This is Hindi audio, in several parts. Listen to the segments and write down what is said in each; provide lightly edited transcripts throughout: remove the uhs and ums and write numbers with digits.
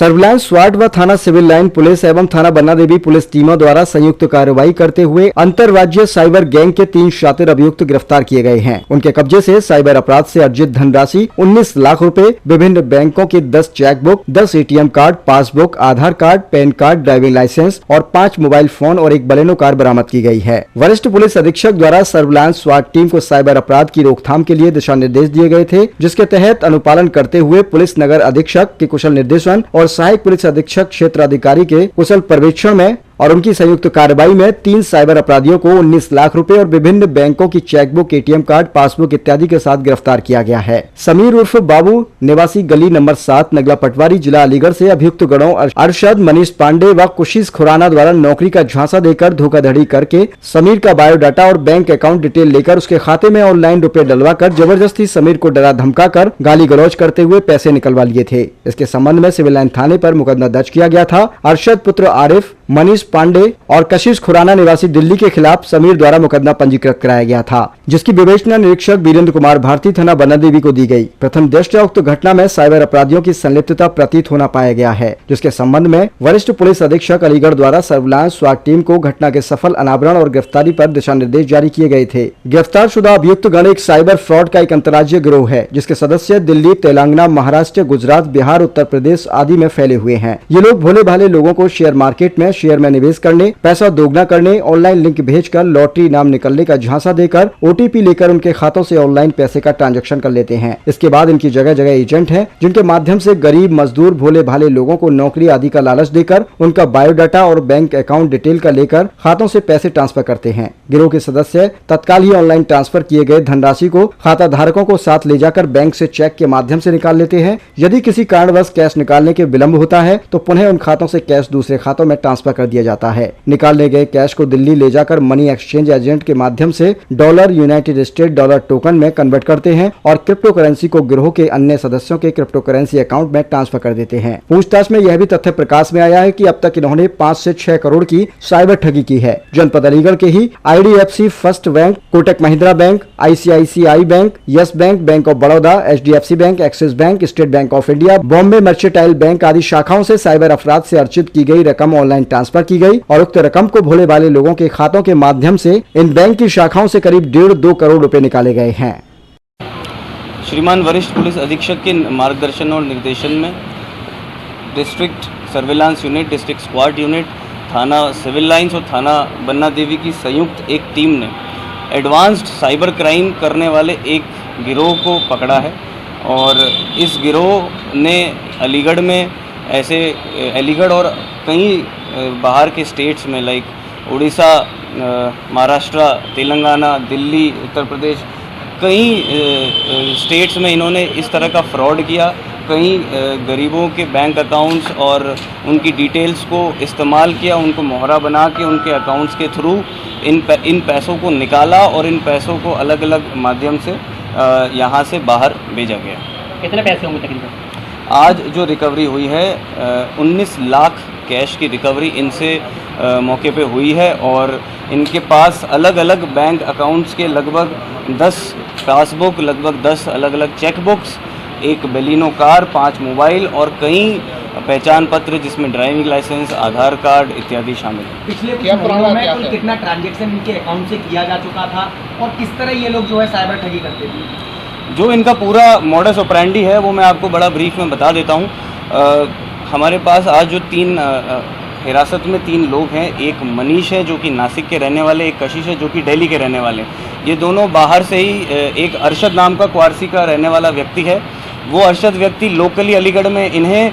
सर्विलांस स्वाट व थाना सिविल लाइन पुलिस एवं थाना बन्ना देवी पुलिस टीमों द्वारा संयुक्त कार्रवाई करते हुए अंतर्राज्यीय साइबर गैंग के 3 शातिर अभियुक्त गिरफ्तार किए गए हैं। उनके कब्जे से साइबर अपराध से अर्जित धनराशि 19 लाख रुपए, विभिन्न बैंकों के 10 chequebook, 10 ATM card, passbook, Aadhaar card, PAN card, driving licence और 5 मोबाइल फोन और एक बलेनो कार बरामद की गई है। वरिष्ठ पुलिस अधीक्षक द्वारा सर्विलांस स्वाट टीम को साइबर अपराध की रोकथाम के लिए दिशा निर्देश दिए गए थे, जिसके तहत अनुपालन करते हुए पुलिस नगर अधीक्षक के कुशल निर्देशन और सहायक पुलिस अधीक्षक क्षेत्र अधिकारी के कुशल पर्यवेक्षण में और उनकी संयुक्त कार्रवाई में 3 साइबर अपराधियों को 19 लाख रुपए और विभिन्न बैंकों की चेकबुक, एटीएम कार्ड, पासबुक इत्यादि के साथ गिरफ्तार किया गया है। समीर उर्फ बाबू निवासी गली नंबर 7 नगला पटवारी जिला अलीगढ़ से अभियुक्त गणों अरशद, मनीष पांडे व कुशीस खुराना द्वारा नौकरी का झांसा देकर धोखाधड़ी करके समीर का बायोडाटा और बैंक अकाउंट डिटेल लेकर उसके खाते में ऑनलाइन रुपए डलवाकर जबरदस्ती समीर को डरा धमका कर गाली गलौज करते हुए पैसे निकलवा लिए थे। इसके संबंध में सिविल लाइन थाने पर मुकदमा दर्ज किया गया था। अरशद पुत्र आरिफ, मनीष पांडे और कशिश खुराना निवासी दिल्ली के खिलाफ समीर द्वारा मुकदमा पंजीकृत कराया गया था, जिसकी विवेचना निरीक्षक वीरेंद्र कुमार भारती थाना बन्ना देवी को दी गई। प्रथम दृष्टया उक्त घटना में साइबर अपराधियों की संलिप्तता प्रतीत होना पाया गया है, जिसके संबंध में वरिष्ठ पुलिस अधीक्षक अलीगढ़ द्वारा सर्विलांस स्वाट टीम को घटना के सफल अनावरण और गिरफ्तारी पर दिशा निर्देश जारी किए गए थे। गिरफ्तार शुदा अभियुक्त गण एक साइबर फ्रॉड का एक अंतर्राज्यीय गिरोह है, जिसके सदस्य दिल्ली, तेलंगाना, महाराष्ट्र, गुजरात, बिहार, उत्तर प्रदेश आदि में फैले हुए हैं। ये लोग भोले भाले लोगों को शेयर मार्केट में शेयर में निवेश करने, पैसा दोगुना करने, ऑनलाइन लिंक भेजकर लॉटरी नाम निकलने का झांसा देकर ओटीपी लेकर उनके खातों से ऑनलाइन पैसे का ट्रांजैक्शन कर लेते हैं। इसके बाद इनकी जगह जगह एजेंट हैं, जिनके माध्यम से गरीब, मजदूर, भोले भाले लोगों को नौकरी आदि का लालच देकर उनका बायोडाटा और बैंक अकाउंट डिटेल का लेकर खातों से पैसे ट्रांसफर करते हैं। गिरोह के सदस्य तत्काल ही ऑनलाइन ट्रांसफर किए गए धनराशि को खाता धारकों को साथ ले जाकर बैंक से चेक के माध्यम से निकाल लेते हैं। यदि किसी कारणवश कैश निकालने के विलंब होता है तो पुनः उन खातों से कैश दूसरे खातों में ट्रांसफर कर दिया जाता है। निकाले गए कैश को दिल्ली ले जाकर मनी एक्सचेंज एजेंट के माध्यम से dollar, United state dollar token में कन्वर्ट करते हैं और क्रिप्टो करेंसी को गिरोह के अन्य सदस्यों के क्रिप्टो करेंसी अकाउंट में ट्रांसफर कर देते हैं। पूछताछ में यह भी तथ्य प्रकाश में आया है कि अब तक इन्होंने 5 से 6 करोड़ की साइबर ठगी की है। जनपद अलीगढ़ के ही IDFC first bank, Kotak Mahindra bank, ICICI bank, yes bank, bank of Baroda, HDFC bank, axis bank, state bank of India, Bombay mercantile bank आदि शाखाओं से साइबर अपराध से अर्जित की गई रकम ऑनलाइन ट्रांसफर की गई और उक्त रकम को भोले भाले लोगों के खातों के माध्यम से इन बैंक की शाखाओं से करीब 1.5-2 करोड़ रुपए निकाले गए हैं। श्रीमान वरिष्ठ पुलिस अधीक्षक के मार्गदर्शन और निर्देशन में district surveillance unit, district squad unit, थाना सिविल लाइंस और थाना बन्ना देवी की संयुक्त एक टीम ने एडवांस्ड साइबर क्राइम करने वाले एक गिरोह को पकड़ा है और इस गिरोह ने अलीगढ़ में अलीगढ़ और कई बाहर के स्टेट्स में लाइक उड़ीसा, महाराष्ट्र, तेलंगाना, दिल्ली, उत्तर प्रदेश, कई स्टेट्स में इन्होंने इस तरह का फ्रॉड किया। कई गरीबों के बैंक अकाउंट्स और उनकी डिटेल्स को इस्तेमाल किया, उनको मोहरा बना के उनके अकाउंट्स के थ्रू इन पैसों को निकाला और इन पैसों को अलग अलग माध्यम से यहाँ से बाहर भेजा गया। कितने पैसे होंगे तकरीबन? आज जो रिकवरी हुई है 19 लाख कैश की रिकवरी इनसे मौके पे हुई है और इनके पास अलग अलग बैंक अकाउंट्स के लगभग 10 पासबुक, लगभग 10 अलग अलग चेकबुक्स, एक बेलिनो कार, 5 मोबाइल और कई पहचान पत्र जिसमें ड्राइविंग लाइसेंस, आधार कार्ड इत्यादि शामिल है। पिछले कुछ महीनों में कुल कितना ट्रांजैक्शन इनके अकाउंट से किया जा चुका था और किस तरह ये लोग जो है साइबर ठगी करते थे? जो इनका पूरा मॉडस ऑपरेंडी है वो मैं आपको बड़ा ब्रीफ में बता देता हूँ। हमारे पास आज जो 3 हिरासत में 3 लोग हैं, एक मनीष है जो कि नासिक के रहने वाले, एक कशिश है जो कि दिल्ली के रहने वाले। ये दोनों बाहर से ही, एक अरशद नाम का क्वारसी का रहने वाला व्यक्ति है। वो अरशद व्यक्ति लोकली अलीगढ़ में इन्हें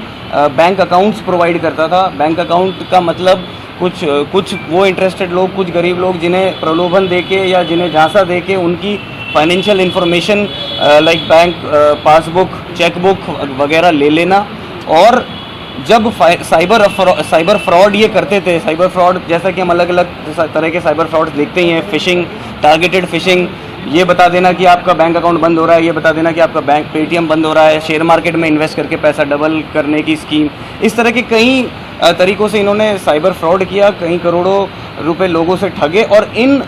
बैंक अकाउंट्स प्रोवाइड करता था। बैंक अकाउंट का मतलब कुछ वो इंटरेस्टेड लोग, कुछ गरीब लोग जिन्हें प्रलोभन देके या जिन्हें झांसा देके उनकी financial information like bank passbook, chequebook वगैरह ले लेना। और जब साइबर फ्रॉड ये करते थे, साइबर फ्रॉड जैसा कि हम अलग अलग तरह के साइबर फ्रॉड्स देखते ही हैं, फिशिंग, टारगेटेड फिशिंग, ये बता देना कि आपका बैंक अकाउंट बंद हो रहा है, ये बता देना कि आपका बैंक पेटीएम बंद हो रहा है, शेयर मार्केट में इन्वेस्ट करके पैसा डबल करने की स्कीम, इस तरह के कई तरीक़ों से इन्होंने साइबर फ्रॉड किया, कई करोड़ों रुपए लोगों से ठगे। और इन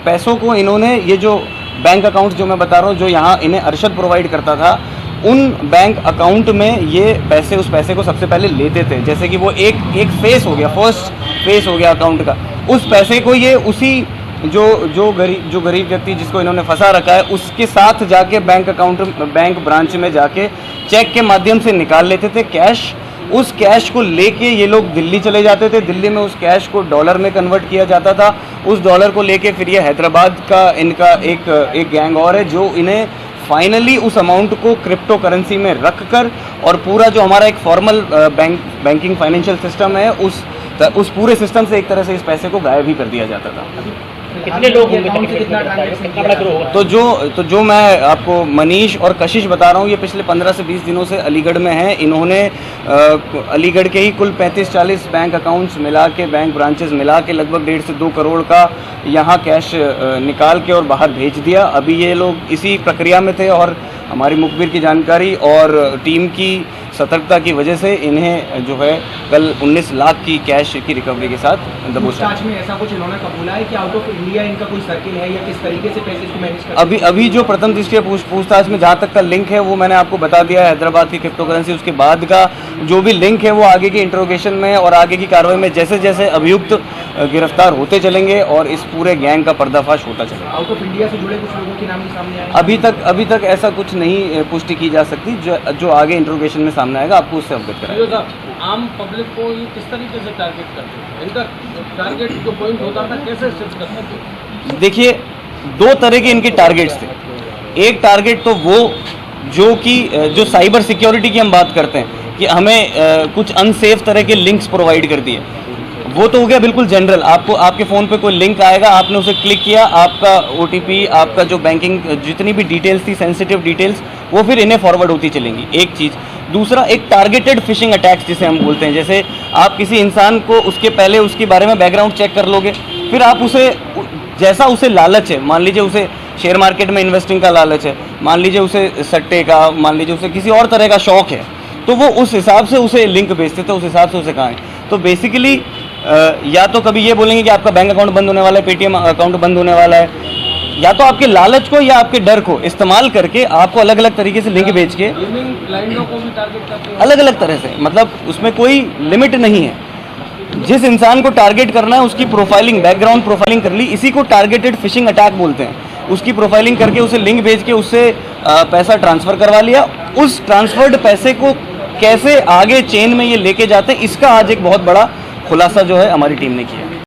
पैसों को इन्होंने, ये जो बैंक अकाउंट्स जो मैं बता रहा हूँ, जो यहाँ इन्हें अरशद प्रोवाइड करता था, उन बैंक अकाउंट में ये पैसे, उस पैसे को सबसे पहले लेते थे। जैसे कि वो एक फेस हो गया, फर्स्ट फेस हो गया अकाउंट का, उस पैसे को ये उसी जो गरीब व्यक्ति जिसको इन्होंने फंसा रखा है उसके साथ जाके बैंक ब्रांच में जाके चेक के माध्यम से निकाल लेते थे कैश। उस कैश को लेके ये लोग दिल्ली चले जाते थे, दिल्ली में उस कैश को डॉलर में कन्वर्ट किया जाता था। उस डॉलर को लेके फिर ये हैदराबाद का इनका एक गैंग और है जो इन्हें फाइनली उस अमाउंट को क्रिप्टो करेंसी में रख कर और पूरा जो हमारा एक फॉर्मल बैंकिंग फाइनेंशियल सिस्टम है उस पूरे सिस्टम से एक तरह से इस पैसे को गायब ही कर दिया जाता था। कितने लोग होंगे, कितना बड़ा ग्रोह होगा? तो जो मैं आपको मनीष और कशिश बता रहा हूँ, ये पिछले 15 से 20 दिनों से अलीगढ़ में हैं। इन्होंने अलीगढ़ के ही कुल 35-40 बैंक अकाउंट्स मिला के, बैंक ब्रांचेस मिला के लगभग 1.5 से 2 करोड़ का यहाँ कैश निकाल के और बाहर भेज दिया। अभी ये लोग इसी प्रक्रिया में थे और हमारी मुखबिर की जानकारी और टीम की सतर्कता की वजह से इन्हें जो है कल 19 लाख की कैश की रिकवरी के साथ दबोचा। पूछताछ में ऐसा कुछ इन्होंने कबूला है कि आउट ऑफ इंडिया इनका कोई सर्किल है या किस तरीके से पैसे इसको मैनेज करते हैं? अभी जो प्रथम दृष्टया पूछताछ में जहाँ तक का लिंक है वो मैंने आपको बता दिया है, हैदराबाद की क्रिप्टो करेंसी। उसके बाद का जो भी लिंक है वो आगे की इंट्रोगेशन में और आगे की कार्रवाई में जैसे जैसे अभियुक्त गिरफ्तार होते चलेंगे और इस पूरे गैंग का पर्दाफाश होता चलेगा। आउट ऑफ इंडिया से जुड़े कुछ लोगों के नाम भी सामने आए? अभी तक ऐसा कुछ नहीं पुष्टि की जा सकती। जो आगे इंट्रोगेशन में सामने आएगा आपको उससे अवगत कराएंगे। आम पब्लिक को ये किस तरीके से टारगेट करते हैं? इनका टारगेट जो पॉइंट होता था कैसे शिफ्ट करते थे? देखिए, 2 तरह के इनके टारगेट्स थे। एक टारगेट तो वो जो साइबर सिक्योरिटी की हम बात करते हैं कि हमें कुछ अनसेफ तरह के लिंक्स प्रोवाइड कर दिए, वो तो हो गया बिल्कुल जनरल। आपके फ़ोन पे कोई लिंक आएगा, आपने उसे क्लिक किया, आपका OTP, आपका जो बैंकिंग जितनी भी डिटेल्स थी, सेंसिटिव डिटेल्स, वो फिर इन्हें फॉरवर्ड होती चलेंगी, एक चीज़। दूसरा, एक टारगेटेड फिशिंग अटैक्स जिसे हम बोलते हैं। जैसे आप किसी इंसान को उसके पहले उसके बारे में बैकग्राउंड चेक कर लोगे, फिर आप जैसा उसे लालच है, मान लीजिए उसे शेयर मार्केट में इन्वेस्टिंग का लालच है, मान लीजिए उसे सट्टे का, मान लीजिए उसे किसी और तरह का शौक है, तो वो उस हिसाब से उसे लिंक भेजते थे, उस हिसाब से उसे कहाँ है। तो बेसिकली या तो कभी ये बोलेंगे कि आपका बैंक अकाउंट बंद होने वाला है, पेटीएम अकाउंट बंद होने वाला है, या तो आपके लालच को या आपके डर को इस्तेमाल करके आपको अलग अलग तरीके से लिंक भेज के क्लाइंटों को भी टारगेट करते हैं अलग अलग तरह से, मतलब उसमें कोई लिमिट नहीं है। जिस इंसान को टारगेट करना है उसकी प्रोफाइलिंग, बैकग्राउंड प्रोफाइलिंग कर ली, इसी को टारगेटेड फिशिंग अटैक बोलते हैं। उसकी प्रोफाइलिंग करके उसे लिंक भेज के उससे पैसा ट्रांसफ़र करवा लिया। उस ट्रांसफर्ड पैसे को कैसे आगे चेन में ये लेके जाते हैं, इसका आज एक बहुत बड़ा खुलासा जो है हमारी टीम ने किया।